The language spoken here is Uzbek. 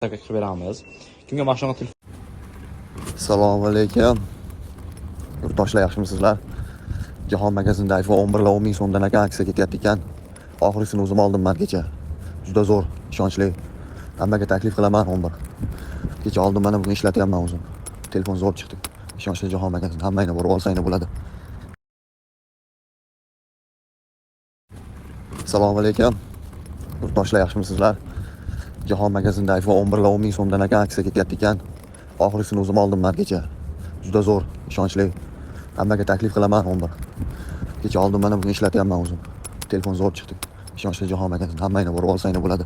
Qilib beramiz. Kimga mashina telefon Assalomu alaykum. Yurtdoshlar, yaxshimisizlar? Jahon magazinida iPhone 11 lar 10 ming so'mdan aksiya ketyapti ekan. Oxirisini o'zim oldim margacha. Juda zo'r, ishonchli. Hammaga taklif qilaman 11. Kecha oldim, mana bugun ishlatyapman o'zim. Telefon zo'r chiqdi. Ishonchli Jahon magazin. Hammangni borib olsanglar bo'ladi. Assalomu alaykum. Yurtdoshlar, yaxshimisizlar? Jahon magazinida iPhone 11 lar 10 ming so'mdan aksiya ketyapti ekan. Oxirisini o'zim oldim margacha. Juda zo'r, ishonchli. Hammaga taklif qilaman 11. Kecha oldim, mana bugun ishlatyapman o'zim. Telefon zo'r chiqdi. Ishonchli Jahon magazin. Hammangni borib olsanglar bo'ladi.